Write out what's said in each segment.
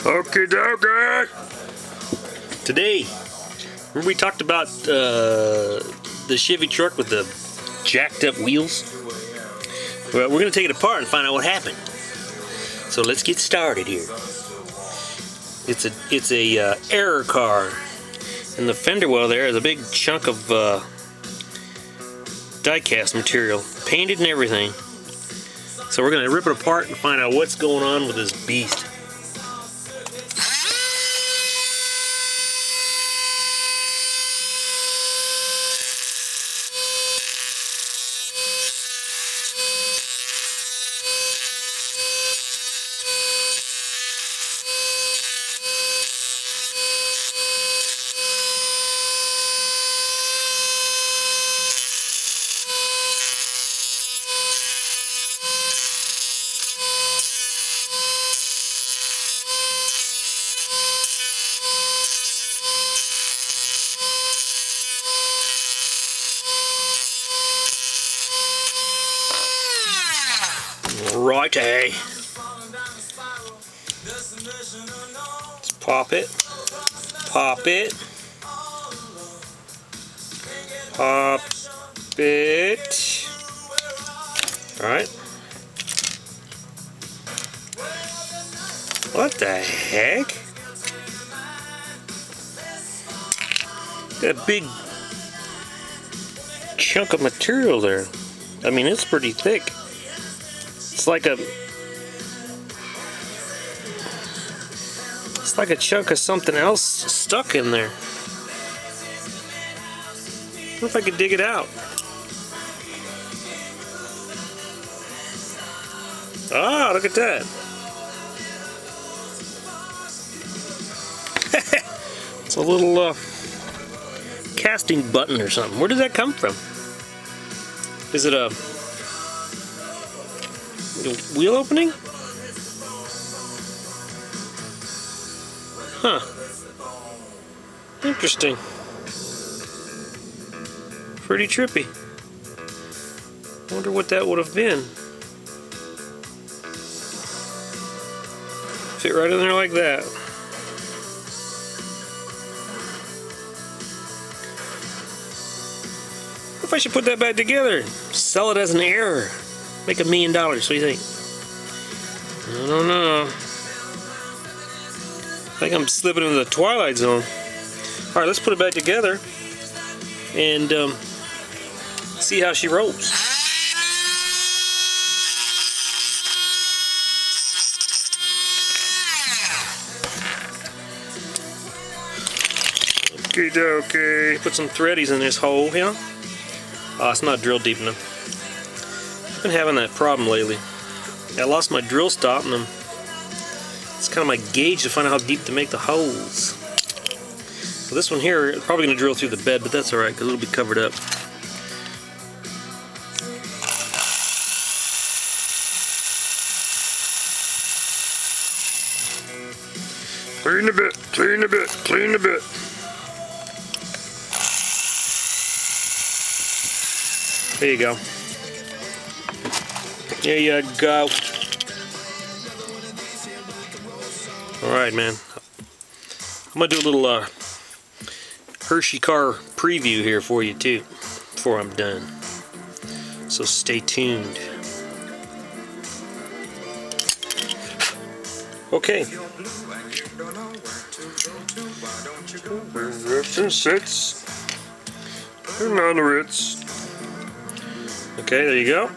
Okie dokie. Today, remember we talked about the Chevy truck with the jacked up wheels? Well, we're going to take it apart and find out what happened. So let's get started here. It's a error car. In the fender well there is a big chunk of die-cast material, painted and everything. So we're going to rip it apart and find out what's going on with this beast. Righty. Let's pop it. Pop it. Pop it. Alright. What the heck? That big chunk of material there. I mean, it's pretty thick. It's like a chunk of something else stuck in there. I wonder if I could dig it out. Ah, look at that. It's a little casting button or something. Where did that come from? Is it a wheel opening? Huh. Interesting. Pretty trippy. Wonder what that would have been. Fit right in there like that. What if I should put that back together? Sell it as an error. Make $1 million. What do you think? I don't know. I think I'm slipping into the twilight zone. Alright, let's put it back together and see how she rolls. Okie dokie. Put some threadies in this hole here. Oh, it's not drilled deep enough. I've been having that problem lately. I lost my drill stop and it's kind of my gauge to find out how deep to make the holes. So this one here is probably going to drill through the bed, but that's alright because it'll be covered up. Clean a bit, clean a bit, clean a bit. There you go. There you go. Alright, man. I'm going to do a little Hershey car preview here for you, too, before I'm done. So stay tuned. Okay. Reps and sits. And on the Ritz. Okay, there you go.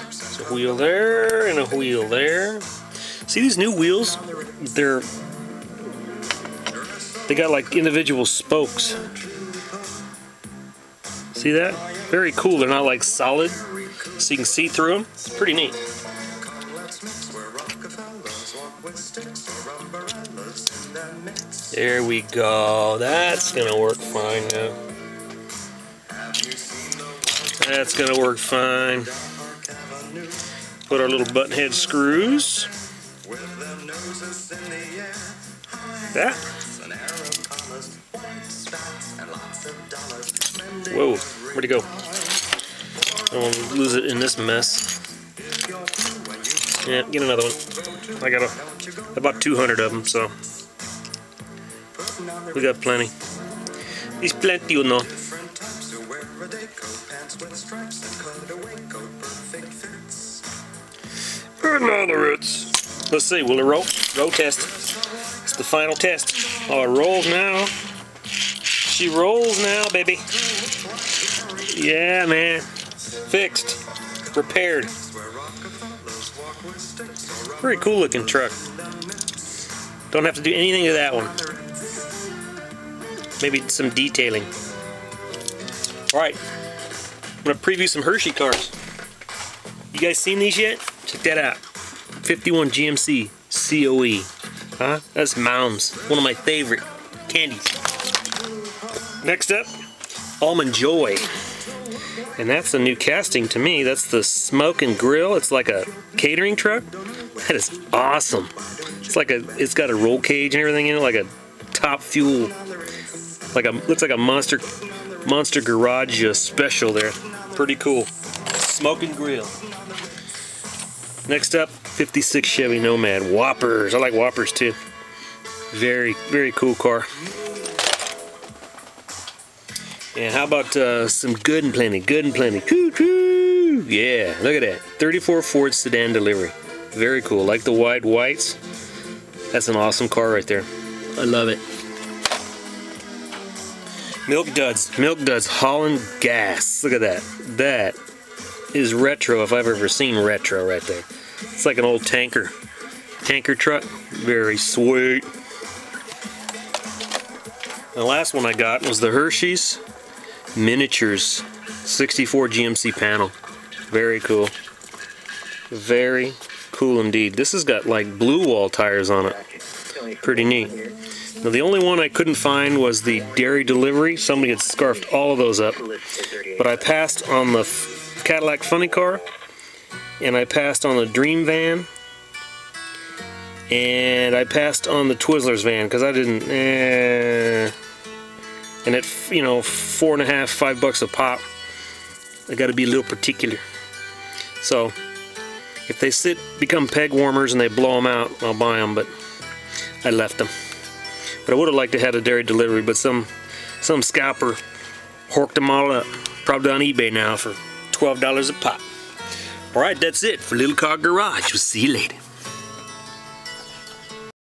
There's a wheel there and a wheel there. See these new wheels? They got like individual spokes. See that? Very cool. They're not like solid, so you can see through them. It's pretty neat. There we go. That's gonna work fine now. That's gonna work fine. Put our little button head screws. That. Whoa, where'd it go? I don't want to lose it in this mess. Yeah, get another one. I got about 200 of them, so we got plenty. There's plenty, you know. Another Ritz. Let's see, will it roll? Roll test. It's the final test. Oh, it rolls now. She rolls now, baby. Yeah, man. Fixed. Repaired. Very cool looking truck. Don't have to do anything to that one. Maybe some detailing. Alright. I'm going to preview some Hershey cars. You guys seen these yet? Check that out. 51 GMC COE. Huh? That's Mounds. One of my favorite candies. Next up, Almond Joy. And that's a new casting to me. That's the Smoke and Grill. It's like a catering truck. That is awesome. It's got a roll cage and everything in it, like a Top Fuel. Looks like a Monster Garage special there. Pretty cool. Smoke and Grill. Next up, 56 Chevy Nomad. Whoppers. I like Whoppers too. Very, very cool car. And how about some Good and Plenty? Good and Plenty. Choo-choo! Yeah, look at that. 34 Ford sedan delivery. Very cool. Like the wide whites. That's an awesome car right there. I love it. Milk Duds. Milk Duds Holland Gas. Look at that. That is retro if I've ever seen retro right there. It's like an old tanker truck. Very sweet. The last one I got was the Hershey's Miniatures 64 GMC panel. Very cool. Very cool indeed. This has got like blue wall tires on it. Pretty neat. Now the only one I couldn't find was the dairy delivery. Somebody had scarfed all of those up. But I passed on the Cadillac Funny Car, and I passed on the Dream Van, and I passed on the Twizzlers van because I didn't. And at $4.50, $5 a pop, I got to be a little particular. So if they become peg warmers and they blow them out, I'll buy them. But I left them. But I would have liked to have a dairy delivery, but some scalper horked them all up. Probably on eBay now for $12 a pop. Alright, that's it for Little Car Garage. We'll see you later.